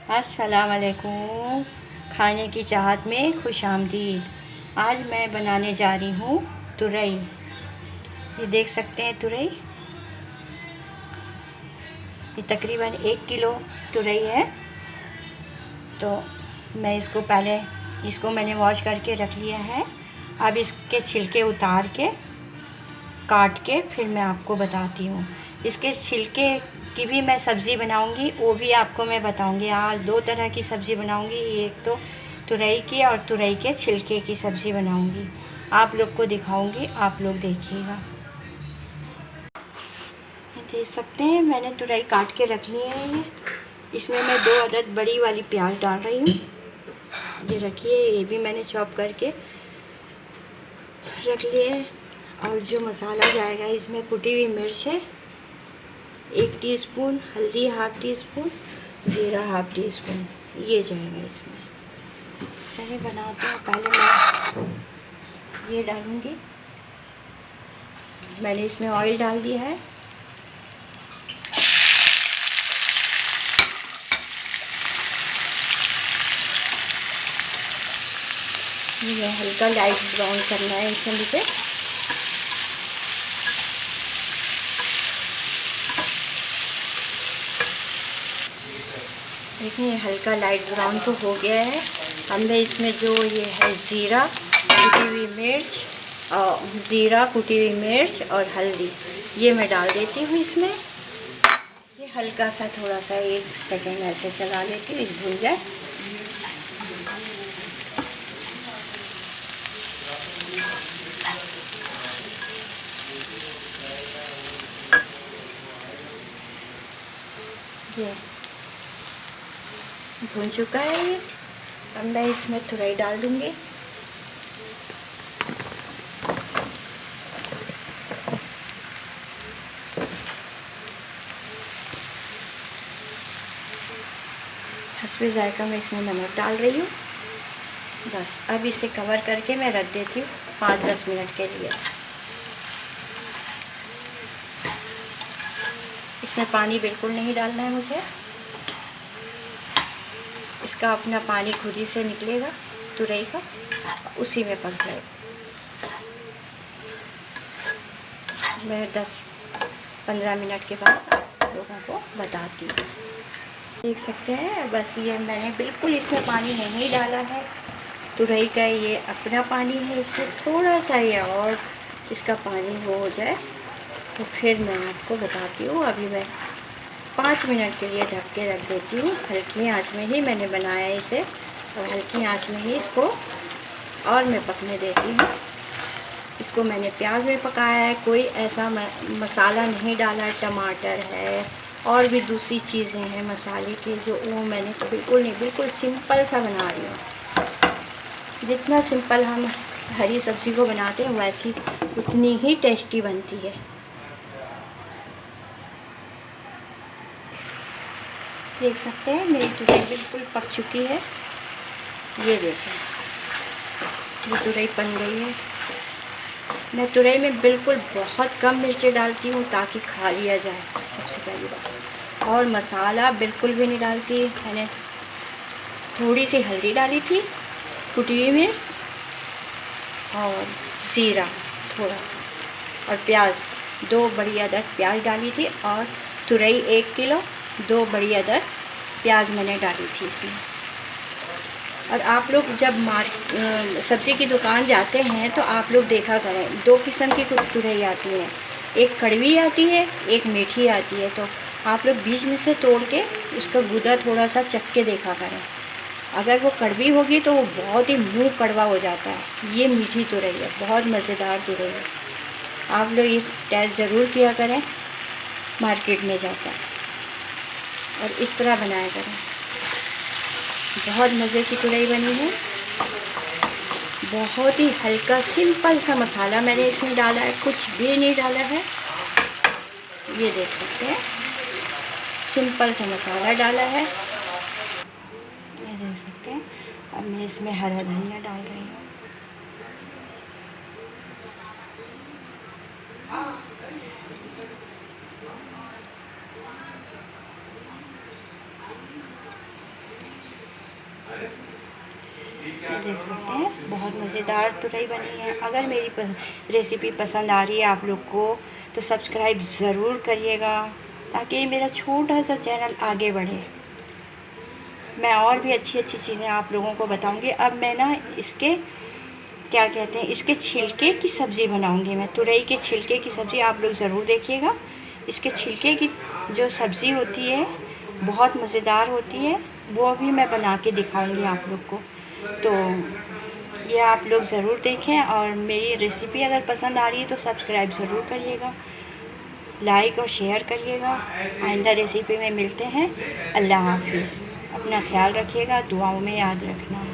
अस्सलाम वालेकुम। खाने की चाहत में खुशामदीद। आज मैं बनाने जा रही हूँ तुरई। ये देख सकते हैं तुरई। ये तकरीबन 1 किलो तुरई है। तो मैं इसको मैंने वॉश करके रख लिया है। अब इसके छिलके उतार के काट के फिर मैं आपको बताती हूँ। इसके छिलके की भी मैं सब्ज़ी बनाऊँगी, वो भी आपको मैं बताऊँगी। आज 2 तरह की सब्ज़ी बनाऊँगी। एक तो तुरई की और तुरई के छिलके की सब्ज़ी बनाऊँगी। आप लोग को दिखाऊँगी, आप लोग देखिएगा। देख सकते हैं मैंने तुरई काट के रख ली है। ये इसमें मैं 2 अदद बड़ी वाली प्याज डाल रही हूँ। ये रखिए, ये भी मैंने चॉप करके रख लिए। और जो मसाला जाएगा इसमें कुटी हुई मिर्च है 1 टीस्पून, हल्दी ½ टीस्पून, ज़ीरा ½ टीस्पून, ये जाएगा इसमें। चलिए बनाते हैं। पहले मैं ये डालूँगी। मैंने इसमें ऑयल डाल दिया है। ये हल्का लाइट ब्राउन करना है इसे मुझे। देखिए हल्का लाइट ब्राउन तो हो गया है। अब मैं इसमें जो ये है ज़ीरा, कुटी हुई मिर्च और और हल्दी, ये मैं डाल देती हूँ इसमें। ये हल्का सा थोड़ा सा 1 सेकेंड ऐसे चला लेती हूँ, भून जाए। ये भून चुका है ये। अब मैं इसमें तुरई डाल दूँगी। हस्बे जायका मैं इसमें नमक डाल रही हूँ। बस अब इसे कवर करके मैं रख देती हूँ 5-10 मिनट के लिए। इसमें पानी बिल्कुल नहीं डालना है मुझे। इसका अपना पानी खुद ही से निकलेगा तुरई का, उसी में पक जाएगा। मैं 10-15 मिनट के बाद आप लोगों को बताती हूँ। देख सकते हैं बस ये मैंने बिल्कुल इसमें पानी नहीं डाला है। तुरई का ये अपना पानी है। इससे थोड़ा सा ये और इसका पानी हो जाए तो फिर मैं आपको बताती हूँ। अभी मैं 5 मिनट के लिए ढक के रख देती हूँ। हल्की आंच में ही मैंने बनाया है इसे, और हल्की आंच में ही इसको और मैं पकने देती हूँ। इसको मैंने प्याज में पकाया है, कोई ऐसा मसाला नहीं डाला। टमाटर है और भी दूसरी चीज़ें हैं मसाले के, जो वो मैंने बिल्कुल नहीं, बिल्कुल सिंपल सा बना रही हूँ। जितना सिंपल हम हरी सब्ज़ी को बनाते हैं वैसी उतनी ही टेस्टी बनती है। देख सकते हैं मेरी तुरई बिल्कुल पक चुकी है। ये देखें, ये तुरई बन गई है। मैं तुरई में बिल्कुल बहुत कम मिर्चें डालती हूँ ताकि खा लिया जाए, सबसे पहली बात। और मसाला बिल्कुल भी नहीं डालती। मैंने थोड़ी सी हल्दी डाली थी, कुटी हुई मिर्च और ज़ीरा थोड़ा सा, और प्याज 2 बड़ी अदद प्याज डाली थी। और तुरई 1 किलो, 2 बड़ी अदद प्याज मैंने डाली थी इसमें। और आप लोग जब सब्ज़ी की दुकान जाते हैं तो आप लोग देखा करें, 2 किस्म की तुरई आती हैं। एक कड़वी आती है, एक मीठी आती है। तो आप लोग बीच में से तोड़ के उसका गूदा थोड़ा सा चख के देखा करें। अगर वो कड़वी होगी तो वो बहुत ही मुंह कड़वा हो जाता है। ये मीठी तुरई है, बहुत मज़ेदार तुरई है। आप लोग ये टेस्ट ज़रूर किया करें मार्केट में जाकर, और इस तरह बनाया करें। बहुत मज़े की तुरई बनी है। बहुत ही हल्का सिंपल सा मसाला मैंने इसमें डाला है, कुछ भी नहीं डाला है। ये देख सकते हैं सिंपल सा मसाला डाला है। ये देख सकते हैं। अब मैं इसमें हरा धनिया डाल रही हूँ। ये देख सकते हैं बहुत मज़ेदार तुरई बनी है। अगर मेरी रेसिपी पसंद आ रही है आप लोग को तो सब्सक्राइब ज़रूर करिएगा, ताकि मेरा छोटा सा चैनल आगे बढ़े। मैं और भी अच्छी अच्छी चीज़ें आप लोगों को बताऊंगी। अब मैं ना इसके क्या कहते हैं, इसके छिलके की सब्ज़ी बनाऊंगी। मैं तुरई के छिलके की सब्ज़ी आप लोग ज़रूर देखिएगा। इसके छिलके की जो सब्ज़ी होती है बहुत मज़ेदार होती है, वो भी मैं बना के दिखाऊंगी आप लोग को। तो ये आप लोग ज़रूर देखें, और मेरी रेसिपी अगर पसंद आ रही है तो सब्सक्राइब ज़रूर करिएगा, लाइक और शेयर करिएगा। आइंदा रेसिपी में मिलते हैं। अल्लाह हाफिज़। अपना ख्याल रखिएगा, दुआओं में याद रखना।